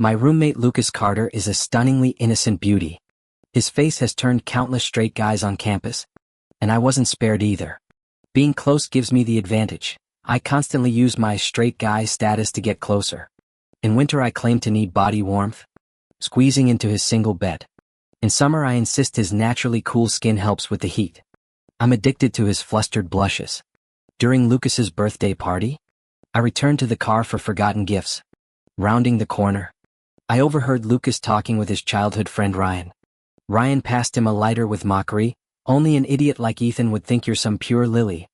My roommate Lucas Carter is a stunningly innocent beauty. His face has turned countless straight guys on campus. And I wasn't spared either. Being close gives me the advantage. I constantly use my straight guy status to get closer. In winter I claim to need body warmth, squeezing into his single bed. In summer I insist his naturally cool skin helps with the heat. I'm addicted to his flustered blushes. During Lucas's birthday party, I returned to the car for forgotten gifts. Rounding the corner, I overheard Lucas talking with his childhood friend Ryan. Ryan passed him a lighter with mockery. Only an idiot like Ethan would think you're some pure lily.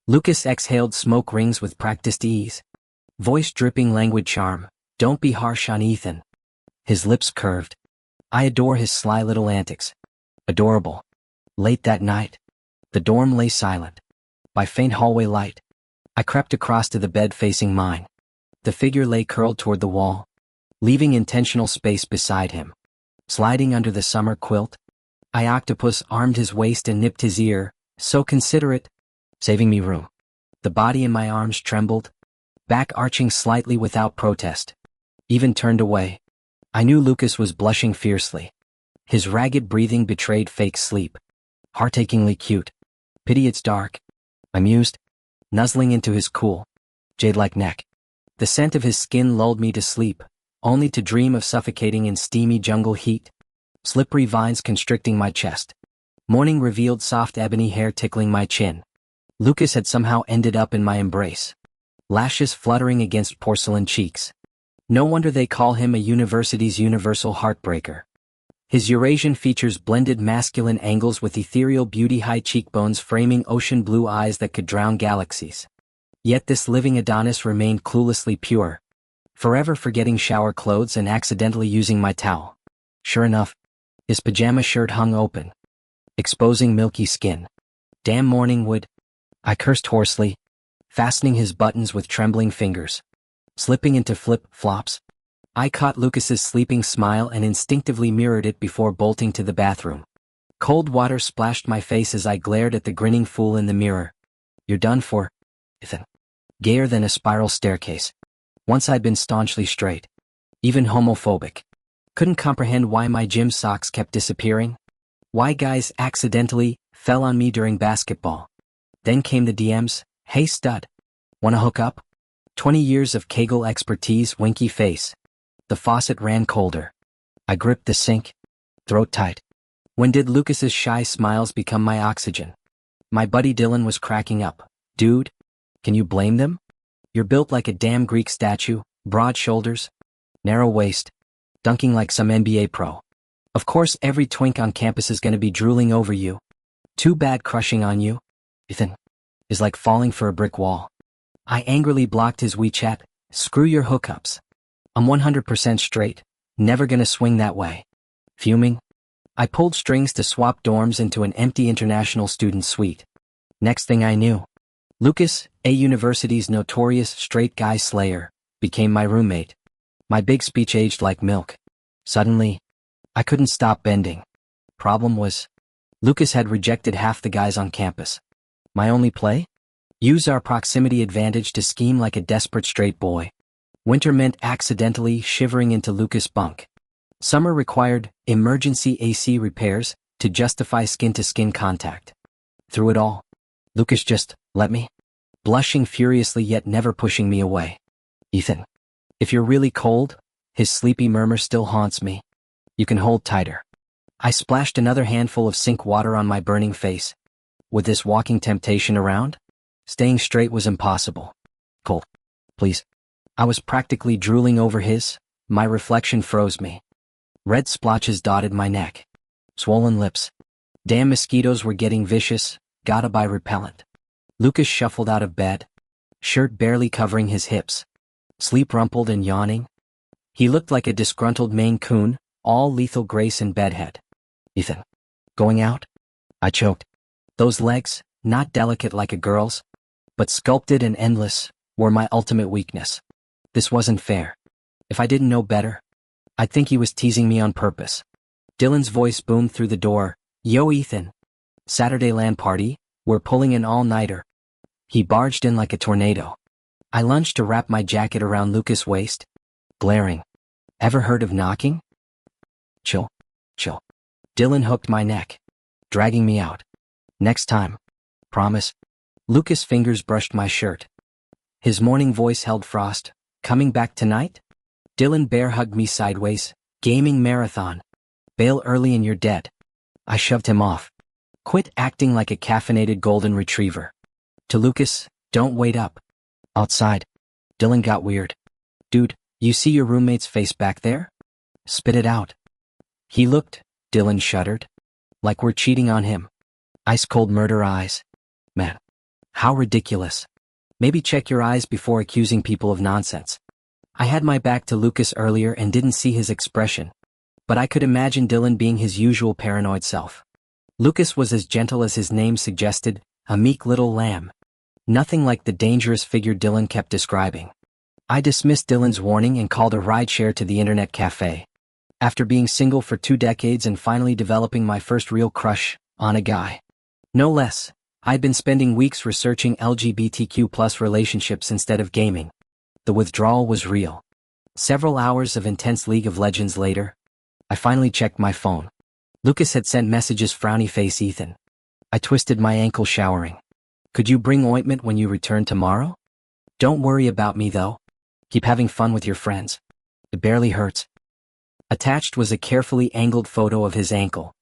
Lucas exhaled smoke rings with practiced ease. Voice dripping languid charm. Don't be harsh on Ethan. His lips curved. I adore his sly little antics. Adorable. Late that night, the dorm lay silent. By faint hallway light, I crept across to the bed facing mine. The figure lay curled toward the wall, leaving intentional space beside him. Sliding under the summer quilt, I octopus armed his waist and nipped his ear, so considerate, saving me room. The body in my arms trembled, back arching slightly without protest. Even turned away. I knew Lucas was blushing fiercely. His ragged breathing betrayed fake sleep. Heart-achingly cute. Pity it's dark, I mused, nuzzling into his cool, jade-like neck. The scent of his skin lulled me to sleep, only to dream of suffocating in steamy jungle heat. Slippery vines constricting my chest. Morning revealed soft ebony hair tickling my chin. Lucas had somehow ended up in my embrace. Lashes fluttering against porcelain cheeks. No wonder they call him a university's universal heartbreaker. His Eurasian features blended masculine angles with ethereal beauty, high cheekbones framing ocean blue eyes that could drown galaxies. Yet this living Adonis remained cluelessly pure, forever forgetting shower clothes and accidentally using my towel. Sure enough, his pajama shirt hung open, exposing milky skin. Damn morning wood, I cursed hoarsely, fastening his buttons with trembling fingers. Slipping into flip-flops, I caught Lucas's sleeping smile and instinctively mirrored it before bolting to the bathroom. Cold water splashed my face as I glared at the grinning fool in the mirror. You're done for, Ethan. Gayer than a spiral staircase. Once I'd been staunchly straight, even homophobic. Couldn't comprehend why my gym socks kept disappearing. Why guys accidentally fell on me during basketball. Then came the DMs, hey stud, wanna hook up? 20 years of Kegel expertise, winky face. The faucet ran colder. I gripped the sink, throat tight. When did Lucas's shy smiles become my oxygen? My buddy Dylan was cracking up. Dude, can you blame them? You're built like a damn Greek statue, broad shoulders, narrow waist, dunking like some NBA pro. Of course every twink on campus is gonna be drooling over you. Too bad crushing on you, Ethan, is like falling for a brick wall. I angrily blocked his WeChat. Screw your hookups. I'm 100% straight, never gonna swing that way. Fuming, I pulled strings to swap dorms into an empty international student suite. Next thing I knew, Lucas, a university's notorious straight guy slayer, became my roommate. My big speech aged like milk. Suddenly, I couldn't stop bending. Problem was, Lucas had rejected half the guys on campus. My only play? Use our proximity advantage to scheme like a desperate straight boy. Winter meant accidentally shivering into Lucas' bunk. Summer required emergency AC repairs to justify skin-to-skin contact. Through it all, Lucas just let me, blushing furiously yet never pushing me away. Ethan, if you're really cold, his sleepy murmur still haunts me. You can hold tighter. I splashed another handful of sink water on my burning face. With this walking temptation around, staying straight was impossible. Cold, please. I was practically drooling over his. My reflection froze me. Red splotches dotted my neck. Swollen lips. Damn mosquitoes were getting vicious, gotta buy repellent. Lucas shuffled out of bed, shirt barely covering his hips. Sleep rumpled and yawning. He looked like a disgruntled Maine Coon, all lethal grace and bedhead. Ethan, going out? I choked. Those legs, not delicate like a girl's, but sculpted and endless, were my ultimate weakness. This wasn't fair. If I didn't know better, I'd think he was teasing me on purpose. Dylan's voice boomed through the door. Yo Ethan. Saturday LAN party, we're pulling an all-nighter. He barged in like a tornado. I lunged to wrap my jacket around Lucas' waist. Glaring. Ever heard of knocking? Chill. Chill. Dylan hooked my neck, dragging me out. Next time. Promise. Lucas' fingers brushed my shirt. His morning voice held frost. Coming back tonight? Dylan bear hugged me sideways. Gaming marathon. Bail early and you're dead. I shoved him off. Quit acting like a caffeinated golden retriever. To Lucas, don't wait up. Outside. Dylan got weird. Dude, you see your roommate's face back there? Spit it out. He looked, Dylan shuddered. Like we're cheating on him. Ice-cold murder eyes. Man. How ridiculous. Maybe check your eyes before accusing people of nonsense. I had my back to Lucas earlier and didn't see his expression. But I could imagine Dylan being his usual paranoid self. Lucas was as gentle as his name suggested, a meek little lamb. Nothing like the dangerous figure Dylan kept describing. I dismissed Dylan's warning and called a rideshare to the internet cafe. After being single for 2 decades and finally developing my first real crush on a guy. No less, I'd been spending weeks researching LGBTQ+ relationships instead of gaming. The withdrawal was real. Several hours of intense League of Legends later, I finally checked my phone. Lucas had sent messages frowny face Ethan. I twisted my ankle showering. Could you bring ointment when you return tomorrow? Don't worry about me though. Keep having fun with your friends. It barely hurts. Attached was a carefully angled photo of his ankle.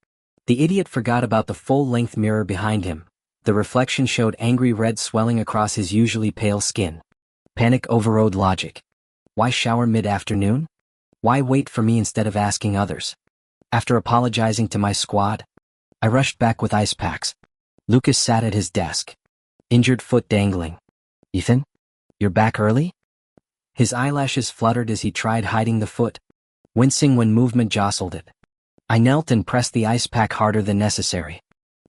The idiot forgot about the full-length mirror behind him. The reflection showed angry red swelling across his usually pale skin. Panic overrode logic. Why shower mid-afternoon? Why wait for me instead of asking others? After apologizing to my squad, I rushed back with ice packs. Lucas sat at his desk. Injured foot dangling. Ethan? You're back early? His eyelashes fluttered as he tried hiding the foot, wincing when movement jostled it. I knelt and pressed the ice pack harder than necessary.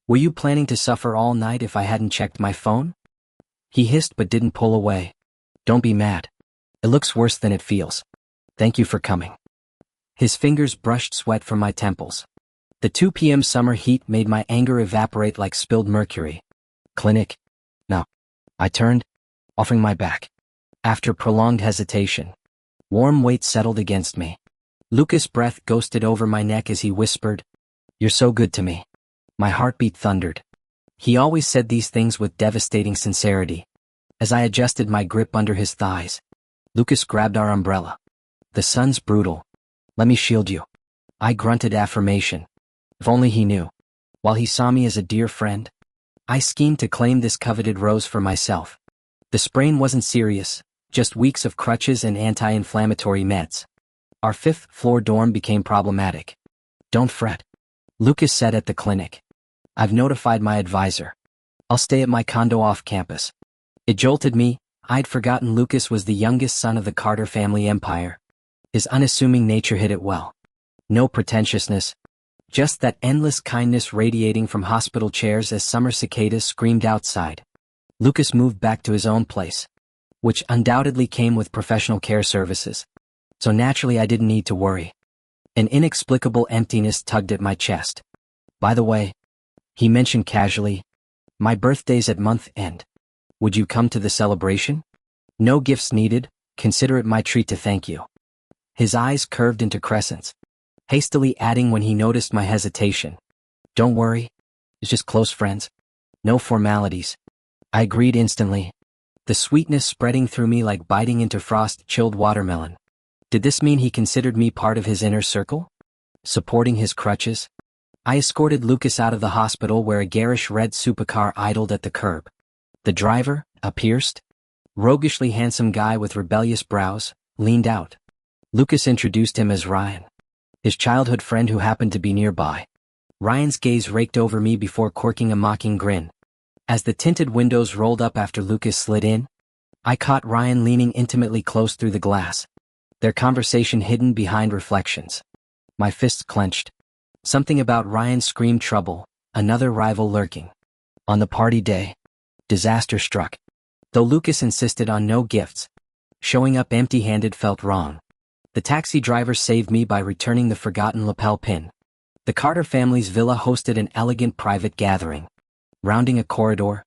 Were you planning to suffer all night if I hadn't checked my phone? He hissed but didn't pull away. Don't be mad. It looks worse than it feels. Thank you for coming. His fingers brushed sweat from my temples. The 2 p.m. summer heat made my anger evaporate like spilled mercury. Clinic? No. I turned, offering my back. After prolonged hesitation, warm weight settled against me. Lucas' breath ghosted over my neck as he whispered, "You're so good to me." My heartbeat thundered. He always said these things with devastating sincerity. As I adjusted my grip under his thighs, Lucas grabbed our umbrella. The sun's brutal. Let me shield you. I grunted affirmation. If only he knew. While he saw me as a dear friend, I schemed to claim this coveted rose for myself. The sprain wasn't serious, just weeks of crutches and anti-inflammatory meds. Our 5th floor dorm became problematic. Don't fret. Lucas said at the clinic. I've notified my advisor. I'll stay at my condo off campus. It jolted me. I'd forgotten Lucas was the youngest son of the Carter family empire. His unassuming nature hid it well. No pretentiousness. Just that endless kindness radiating from hospital chairs as summer cicadas screamed outside. Lucas moved back to his own place, which undoubtedly came with professional care services. So naturally I didn't need to worry. An inexplicable emptiness tugged at my chest. By the way, he mentioned casually, my birthday's at month end. Would you come to the celebration? No gifts needed, consider it my treat to thank you. His eyes curved into crescents, hastily adding when he noticed my hesitation. Don't worry, it's just close friends. No formalities. I agreed instantly, the sweetness spreading through me like biting into frost-chilled watermelon. Did this mean he considered me part of his inner circle? Supporting his crutches? I escorted Lucas out of the hospital where a garish red supercar idled at the curb. The driver, a pierced, roguishly handsome guy with rebellious brows, leaned out. Lucas introduced him as Ryan, his childhood friend who happened to be nearby. Ryan's gaze raked over me before quirking a mocking grin. As the tinted windows rolled up after Lucas slid in, I caught Ryan leaning intimately close through the glass, their conversation hidden behind reflections. My fists clenched. Something about Ryan screamed trouble, another rival lurking. On the party day, disaster struck. Though Lucas insisted on no gifts, showing up empty-handed felt wrong. The taxi driver saved me by returning the forgotten lapel pin. The Carter family's villa hosted an elegant private gathering. Rounding a corridor,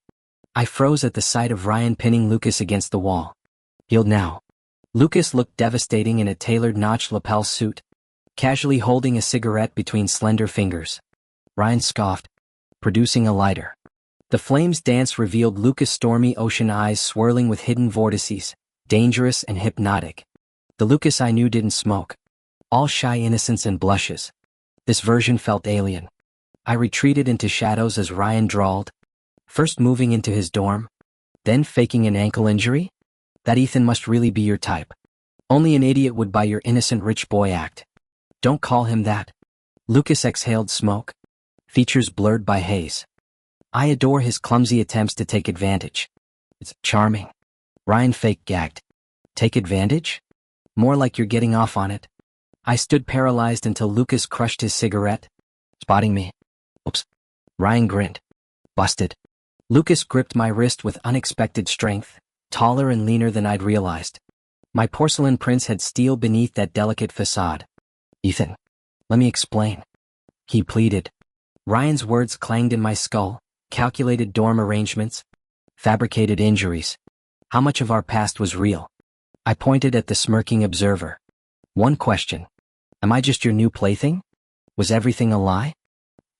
I froze at the sight of Ryan pinning Lucas against the wall. Healed now. Lucas looked devastating in a tailored notched lapel suit, casually holding a cigarette between slender fingers. Ryan scoffed, producing a lighter. The flame's dance revealed Lucas' stormy ocean eyes swirling with hidden vortices, dangerous and hypnotic. The Lucas I knew didn't smoke. All shy innocence and blushes. This version felt alien. I retreated into shadows as Ryan drawled, first moving into his dorm, then faking an ankle injury? That Ethan must really be your type. Only an idiot would buy your innocent rich boy act. Don't call him that. Lucas exhaled smoke, features blurred by haze. I adore his clumsy attempts to take advantage. It's charming. Ryan fake gagged. Take advantage? More like you're getting off on it. I stood paralyzed until Lucas crushed his cigarette, spotting me. Oops. Ryan grinned. Busted. Lucas gripped my wrist with unexpected strength, taller and leaner than I'd realized. My porcelain prince had steel beneath that delicate facade. Ethan, let me explain. He pleaded. Ryan's words clanged in my skull, calculated dorm arrangements, fabricated injuries. How much of our past was real? I pointed at the smirking observer. One question. Am I just your new plaything? Was everything a lie?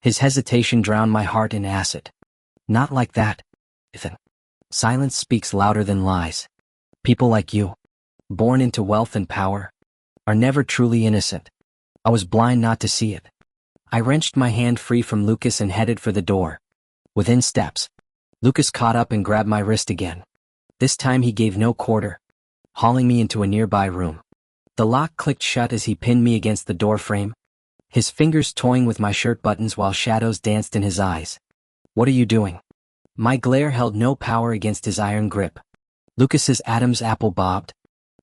His hesitation drowned my heart in acid. Not like that, Ethan. Silence speaks louder than lies. People like you, born into wealth and power, are never truly innocent. I was blind not to see it. I wrenched my hand free from Lucas and headed for the door. Within steps, Lucas caught up and grabbed my wrist again. This time he gave no quarter, hauling me into a nearby room. The lock clicked shut as he pinned me against the doorframe, his fingers toying with my shirt buttons while shadows danced in his eyes. What are you doing? My glare held no power against his iron grip. Lucas's Adam's apple bobbed,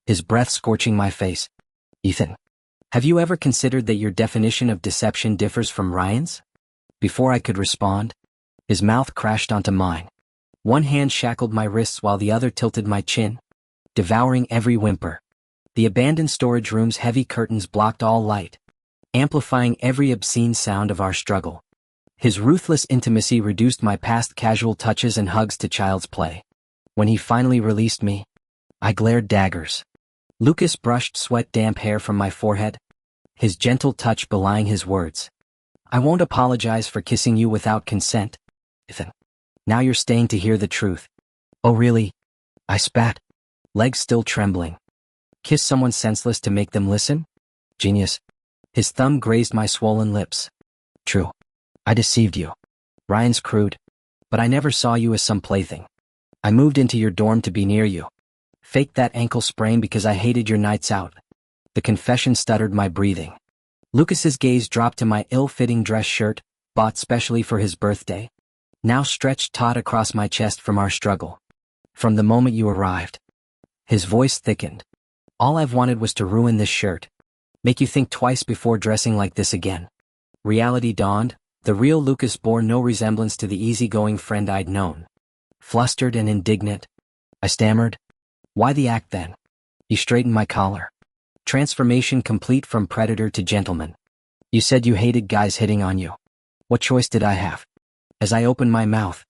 his breath scorching my face. Ethan, have you ever considered that your definition of deception differs from Ryan's? Before I could respond, his mouth crashed onto mine. One hand shackled my wrists while the other tilted my chin, devouring every whimper. The abandoned storage room's heavy curtains blocked all light, amplifying every obscene sound of our struggle. His ruthless intimacy reduced my past casual touches and hugs to child's play. When he finally released me, I glared daggers. Lucas brushed sweat-damp hair from my forehead, his gentle touch belying his words. I won't apologize for kissing you without consent, Ethan. Now you're staying to hear the truth. Oh really? I spat, legs still trembling. Kiss someone senseless to make them listen? Genius. His thumb grazed my swollen lips. True. I deceived you. Ryan's crude. But I never saw you as some plaything. I moved into your dorm to be near you. Faked that ankle sprain because I hated your nights out. The confession stuttered my breathing. Lucas's gaze dropped to my ill-fitting dress shirt, bought specially for his birthday, now stretched taut across my chest from our struggle. From the moment you arrived. His voice thickened. All I've wanted was to ruin this shirt. Make you think twice before dressing like this again. Reality dawned. The real Lucas bore no resemblance to the easygoing friend I'd known. Flustered and indignant, I stammered. Why the act then? He straightened my collar. Transformation complete from predator to gentleman. You said you hated guys hitting on you. What choice did I have? As I opened my mouth,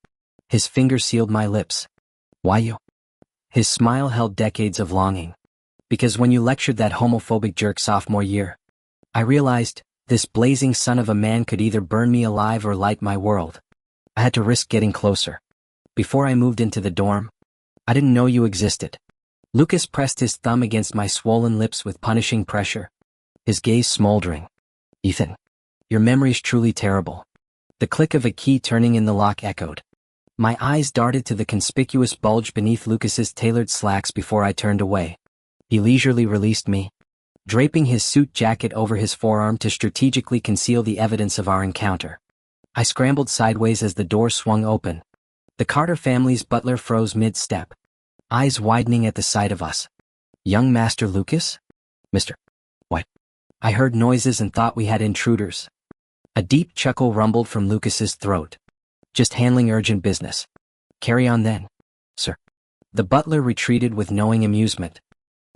his fingers sealed my lips. Why you? His smile held decades of longing. Because when you lectured that homophobic jerk sophomore year, I realized this blazing son of a man could either burn me alive or light my world. I had to risk getting closer. Before I moved into the dorm, I didn't know you existed. Lucas pressed his thumb against my swollen lips with punishing pressure, his gaze smoldering. Ethan, your memory's truly terrible. The click of a key turning in the lock echoed. My eyes darted to the conspicuous bulge beneath Lucas's tailored slacks before I turned away. He leisurely released me, draping his suit jacket over his forearm to strategically conceal the evidence of our encounter. I scrambled sideways as the door swung open. The Carter family's butler froze mid-step, eyes widening at the sight of us. Young Master Lucas? Mr. What? I heard noises and thought we had intruders. A deep chuckle rumbled from Lucas's throat. Just handling urgent business. Carry on then, sir. The butler retreated with knowing amusement.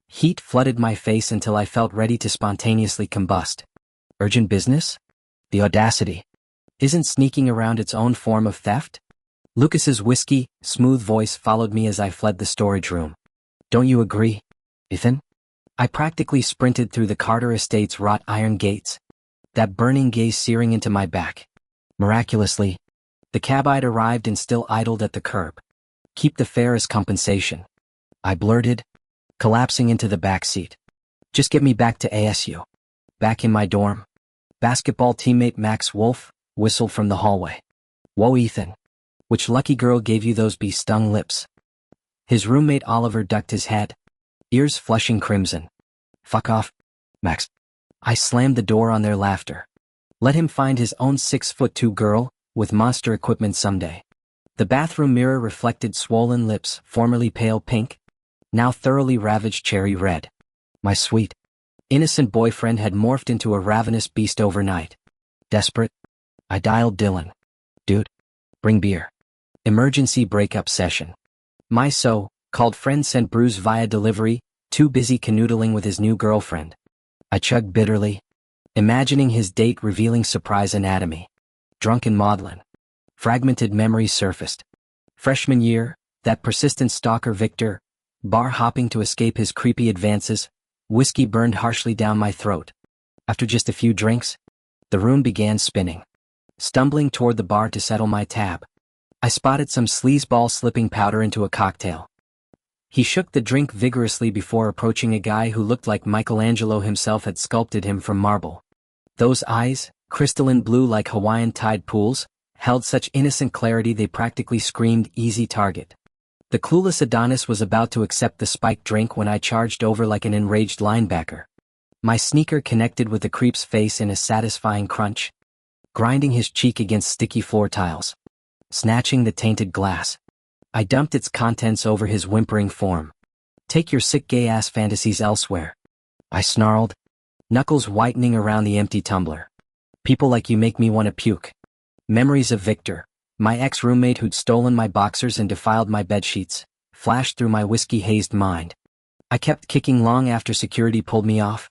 Heat flooded my face until I felt ready to spontaneously combust. Urgent business? The audacity. Isn't sneaking around its own form of theft? Lucas's whiskey, smooth voice followed me as I fled the storage room. Don't you agree, Ethan? I practically sprinted through the Carter estate's wrought iron gates, that burning gaze searing into my back. Miraculously, the cabite arrived and still idled at the curb. "Keep the fare as compensation," I blurted, collapsing into the back seat. "Just get me back to ASU." Back in my dorm, basketball teammate Max Wolf whistled from the hallway. "Whoa, Ethan. Which lucky girl gave you those bee-stung lips?" His roommate Oliver ducked his head, ears flushing crimson. "Fuck off, Max." I slammed the door on their laughter. Let him find his own 6'2" girl with monster equipment someday. The bathroom mirror reflected swollen lips, formerly pale pink, now thoroughly ravaged cherry red. My sweet, innocent boyfriend had morphed into a ravenous beast overnight. Desperate, I dialed Dylan. "Dude, bring beer. Emergency breakup session." My so-called friend sent brews via delivery, too busy canoodling with his new girlfriend. I chugged bitterly, imagining his date revealing surprise anatomy. Drunken maudlin. Fragmented memories surfaced. Freshman year, that persistent stalker Victor, bar hopping to escape his creepy advances, whiskey burned harshly down my throat. After just a few drinks, the room began spinning. Stumbling toward the bar to settle my tab, I spotted some sleazeball slipping powder into a cocktail. He shook the drink vigorously before approaching a guy who looked like Michelangelo himself had sculpted him from marble. Those eyes, crystalline blue like Hawaiian tide pools, held such innocent clarity they practically screamed easy target. The clueless Adonis was about to accept the spiked drink when I charged over like an enraged linebacker. My sneaker connected with the creep's face in a satisfying crunch, grinding his cheek against sticky floor tiles. Snatching the tainted glass, I dumped its contents over his whimpering form. "Take your sick gay-ass fantasies elsewhere," I snarled, knuckles whitening around the empty tumbler. "People like you make me want to puke." Memories of Victor, my ex-roommate who'd stolen my boxers and defiled my bedsheets, flashed through my whiskey-hazed mind. I kept kicking long after security pulled me off.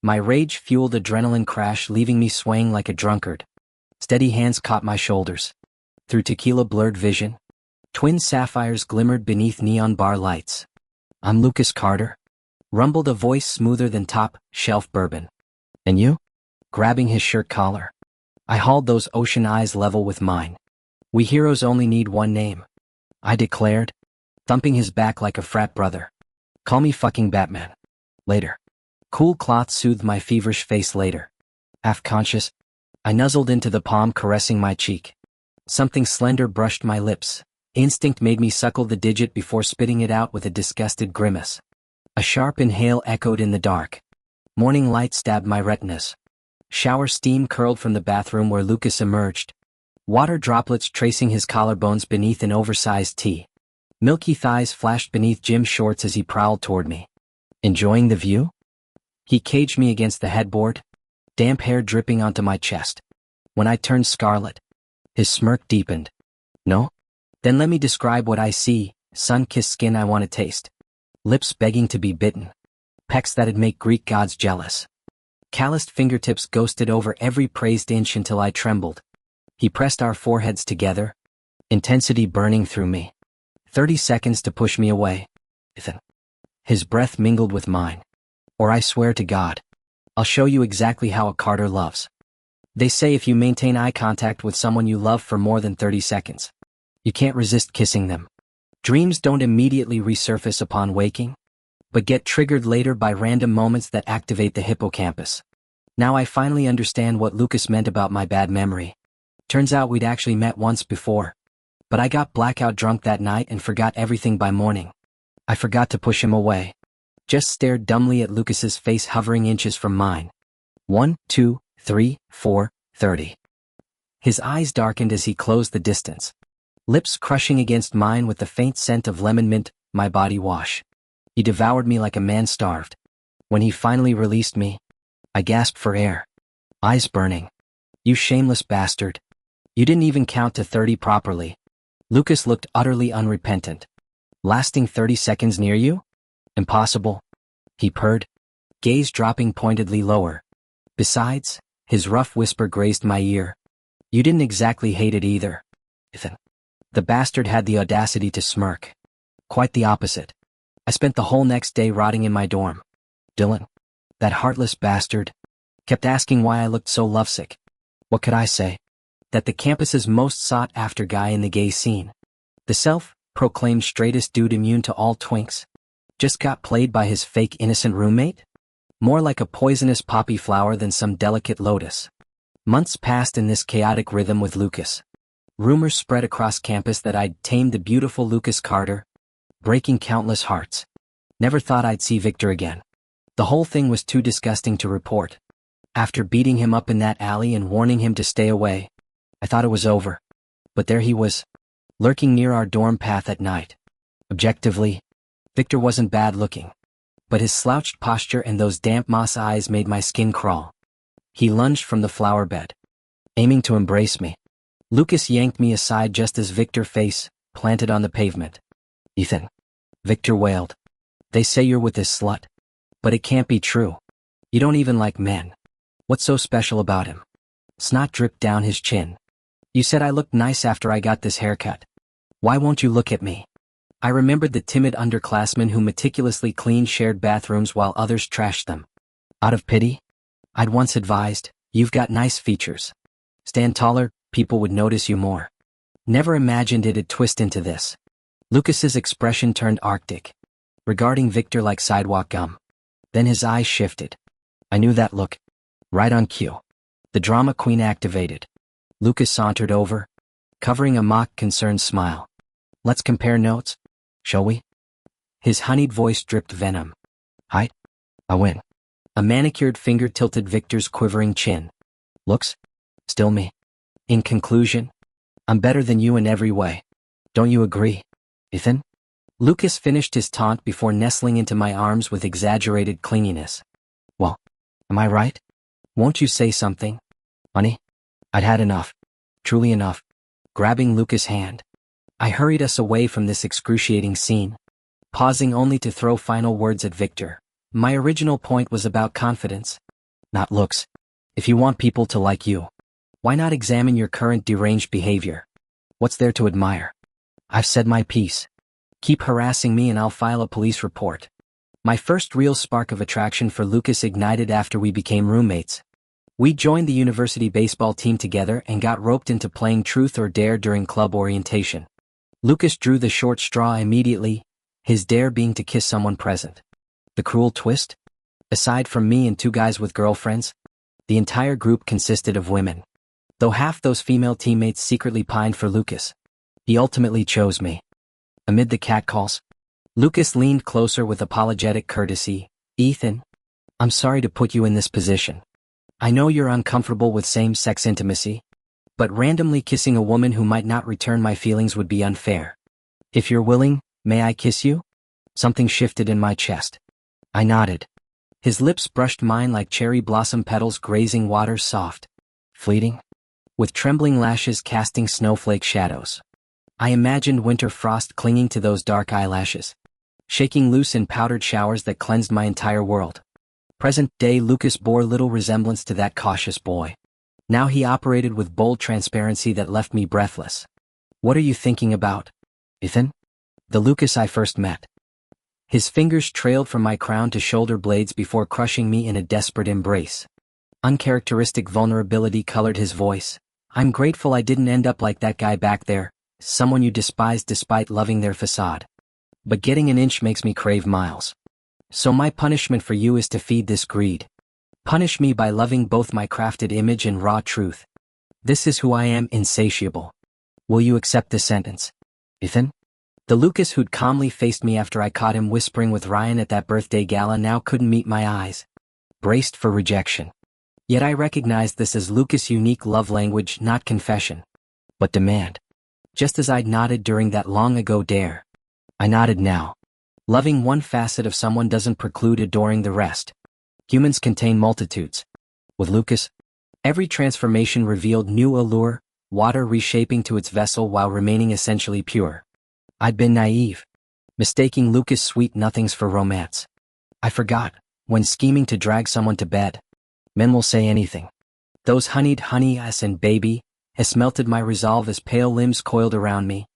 My rage-fueled adrenaline crash leaving me swaying like a drunkard. Steady hands caught my shoulders. Through tequila-blurred vision, twin sapphires glimmered beneath neon bar lights. "I'm Lucas Carter," rumbled a voice smoother than top-shelf bourbon. "And you?" Grabbing his shirt collar, I hauled those ocean eyes level with mine. "We heroes only need one name," I declared, thumping his back like a frat brother. "Call me fucking Batman. Later." Cool cloth soothed my feverish face later. Half-conscious, I nuzzled into the palm caressing my cheek. Something slender brushed my lips. Instinct made me suckle the digit before spitting it out with a disgusted grimace. A sharp inhale echoed in the dark. Morning light stabbed my retinas. Shower steam curled from the bathroom where Lucas emerged, water droplets tracing his collarbones beneath an oversized tee. Milky thighs flashed beneath gym shorts as he prowled toward me. "Enjoying the view?" He caged me against the headboard, damp hair dripping onto my chest. When I turned scarlet, his smirk deepened. "No? Then let me describe what I see. Sun-kissed skin I want to taste. Lips begging to be bitten. Pecs that'd make Greek gods jealous." Calloused fingertips ghosted over every praised inch until I trembled. He pressed our foreheads together, intensity burning through me. 30 seconds to push me away. "Ethan." His breath mingled with mine. "Or I swear to God, I'll show you exactly how a Carter loves." They say if you maintain eye contact with someone you love for more than 30 seconds, you can't resist kissing them. Dreams don't immediately resurface upon waking, but get triggered later by random moments that activate the hippocampus. Now I finally understand what Lucas meant about my bad memory. Turns out we'd actually met once before. But I got blackout drunk that night and forgot everything by morning. I forgot to push him away. Just stared dumbly at Lucas's face hovering inches from mine. 1, 2, 3, 4, 30. His eyes darkened as he closed the distance. Lips crushing against mine with the faint scent of lemon mint, my body wash. He devoured me like a man starved. When he finally released me, I gasped for air. Eyes burning. "You shameless bastard. You didn't even count to 30 properly." Lucas looked utterly unrepentant. "Lasting 30 seconds near you? Impossible," he purred, gaze dropping pointedly lower. Besides, his rough whisper grazed my ear. "You didn't exactly hate it either, Ethan." The bastard had the audacity to smirk. Quite the opposite. I spent the whole next day rotting in my dorm. Dylan. That heartless bastard. Kept asking why I looked so lovesick. What could I say? That the campus's most sought-after guy in the gay scene. The self-proclaimed straightest dude immune to all twinks. Just got played by his fake innocent roommate? More like a poisonous poppy flower than some delicate lotus. Months passed in this chaotic rhythm with Lucas. Rumors spread across campus that I'd tamed the beautiful Lucas Carter, breaking countless hearts. Never thought I'd see Victor again. The whole thing was too disgusting to report. After beating him up in that alley and warning him to stay away, I thought it was over. But there he was, lurking near our dorm path at night. Objectively, Victor wasn't bad looking, but his slouched posture and those damp moss eyes made my skin crawl. He lunged from the flower bed, aiming to embrace me. Lucas yanked me aside just as Victor's face planted on the pavement. Ethan. Victor wailed. They say you're with this slut. But it can't be true. You don't even like men. What's so special about him? Snot dripped down his chin. You said I looked nice after I got this haircut. Why won't you look at me? I remembered the timid underclassmen who meticulously cleaned shared bathrooms while others trashed them. Out of pity? I'd once advised, you've got nice features. Stand taller, people would notice you more. Never imagined it'd twist into this. Lucas's expression turned arctic, regarding Victor like sidewalk gum. Then his eyes shifted. I knew that look. Right on cue. The drama queen activated. Lucas sauntered over, covering a mock concerned smile. Let's compare notes, shall we? His honeyed voice dripped venom. Height? I win. A manicured finger tilted Victor's quivering chin. Looks? Still me. In conclusion, I'm better than you in every way. Don't you agree, Ethan? Lucas finished his taunt before nestling into my arms with exaggerated clinginess. Well, am I right? Won't you say something? Honey? I'd had enough. Truly enough. Grabbing Lucas' hand, I hurried us away from this excruciating scene, pausing only to throw final words at Victor. My original point was about confidence, not looks. If you want people to like you, why not examine your current deranged behavior? What's there to admire? I've said my piece. Keep harassing me and I'll file a police report. My first real spark of attraction for Lucas ignited after we became roommates. We joined the university baseball team together and got roped into playing truth or dare during club orientation. Lucas drew the short straw immediately, his dare being to kiss someone present. The cruel twist? Aside from me and two guys with girlfriends, the entire group consisted of women. Though half those female teammates secretly pined for Lucas, he ultimately chose me. Amid the catcalls, Lucas leaned closer with apologetic courtesy. Ethan, I'm sorry to put you in this position. I know you're uncomfortable with same-sex intimacy, but randomly kissing a woman who might not return my feelings would be unfair. If you're willing, may I kiss you? Something shifted in my chest. I nodded. His lips brushed mine like cherry blossom petals grazing water, soft, fleeting, with trembling lashes casting snowflake shadows. I imagined winter frost clinging to those dark eyelashes, shaking loose in powdered showers that cleansed my entire world. Present-day Lucas bore little resemblance to that cautious boy. Now he operated with bold transparency that left me breathless. What are you thinking about, Ethan? The Lucas I first met. His fingers trailed from my crown to shoulder blades before crushing me in a desperate embrace. Uncharacteristic vulnerability colored his voice. I'm grateful I didn't end up like that guy back there, someone you despise despite loving their facade. But getting an inch makes me crave miles. So my punishment for you is to feed this greed. Punish me by loving both my crafted image and raw truth. This is who I am, insatiable. Will you accept this sentence, Ethan? The Lucas who'd calmly faced me after I caught him whispering with Ryan at that birthday gala now couldn't meet my eyes, braced for rejection. Yet I recognized this as Lucas' unique love language, not confession, but demand. Just as I'd nodded during that long-ago dare, I nodded now. Loving one facet of someone doesn't preclude adoring the rest. Humans contain multitudes. With Lucas, every transformation revealed new allure, water reshaping to its vessel while remaining essentially pure. I'd been naive, mistaking Lucas' sweet nothings for romance. I forgot, when scheming to drag someone to bed, men will say anything. Those honeyed honey-ass and baby has melted my resolve as pale limbs coiled around me.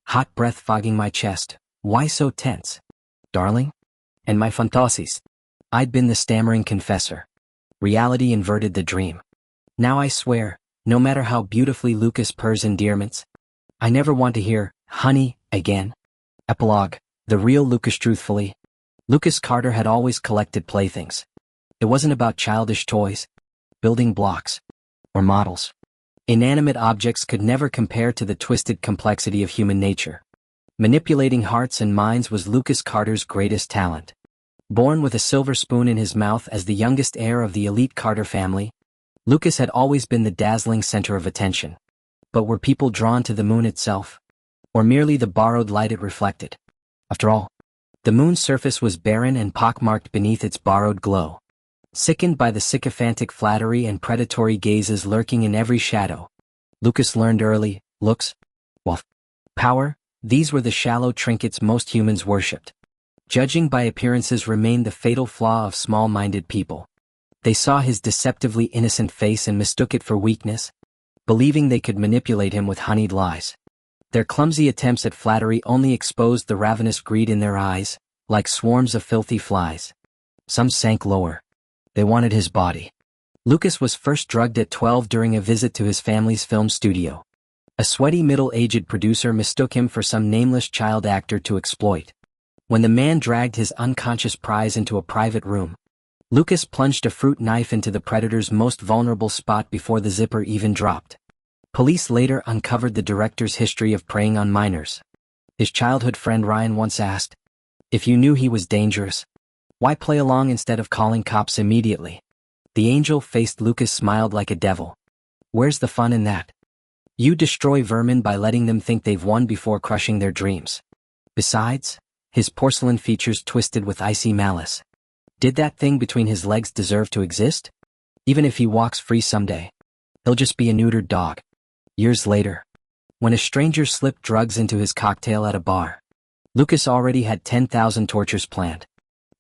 Hot breath fogging my chest. Why so tense, darling? And my fantasies. I'd been the stammering confessor. Reality inverted the dream. Now I swear, no matter how beautifully Lucas purrs endearments, I never want to hear, honey, again. Epilogue. The real Lucas. Truthfully, Lucas Carter had always collected playthings. It wasn't about childish toys, building blocks, or models. Inanimate objects could never compare to the twisted complexity of human nature. Manipulating hearts and minds was Lucas Carter's greatest talent. Born with a silver spoon in his mouth as the youngest heir of the elite Carter family, Lucas had always been the dazzling center of attention. But were people drawn to the moon itself? Or merely the borrowed light it reflected? After all, the moon's surface was barren and pockmarked beneath its borrowed glow. Sickened by the sycophantic flattery and predatory gazes lurking in every shadow, Lucas learned early, looks, wealth, power, these were the shallow trinkets most humans worshipped. Judging by appearances remained the fatal flaw of small-minded people. They saw his deceptively innocent face and mistook it for weakness, believing they could manipulate him with honeyed lies. Their clumsy attempts at flattery only exposed the ravenous greed in their eyes, like swarms of filthy flies. Some sank lower. They wanted his body. Lucas was first drugged at 12 during a visit to his family's film studio. A sweaty middle-aged producer mistook him for some nameless child actor to exploit. When the man dragged his unconscious prize into a private room, Lucas plunged a fruit knife into the predator's most vulnerable spot before the zipper even dropped. Police later uncovered the director's history of preying on minors. His childhood friend Ryan once asked, "If you knew he was dangerous, why play along instead of calling cops immediately?" The angel-faced Lucas smiled like a devil. "Where's the fun in that? You destroy vermin by letting them think they've won before crushing their dreams." Besides, his porcelain features twisted with icy malice. Did that thing between his legs deserve to exist? Even if he walks free someday, he'll just be a neutered dog. Years later, when a stranger slipped drugs into his cocktail at a bar, Lucas already had 10,000 tortures planned.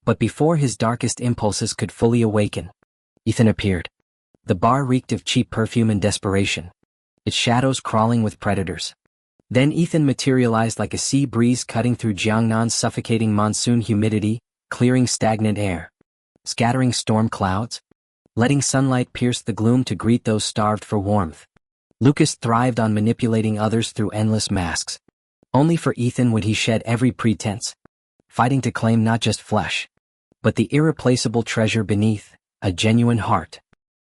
But before his darkest impulses could fully awaken, Ethan appeared. The bar reeked of cheap perfume and desperation, its shadows crawling with predators. Then Ethan materialized like a sea breeze cutting through Jiangnan's suffocating monsoon humidity, clearing stagnant air, scattering storm clouds, letting sunlight pierce the gloom to greet those starved for warmth. Lucas thrived on manipulating others through endless masks. Only for Ethan would he shed every pretense, fighting to claim not just flesh, but the irreplaceable treasure beneath, a genuine heart.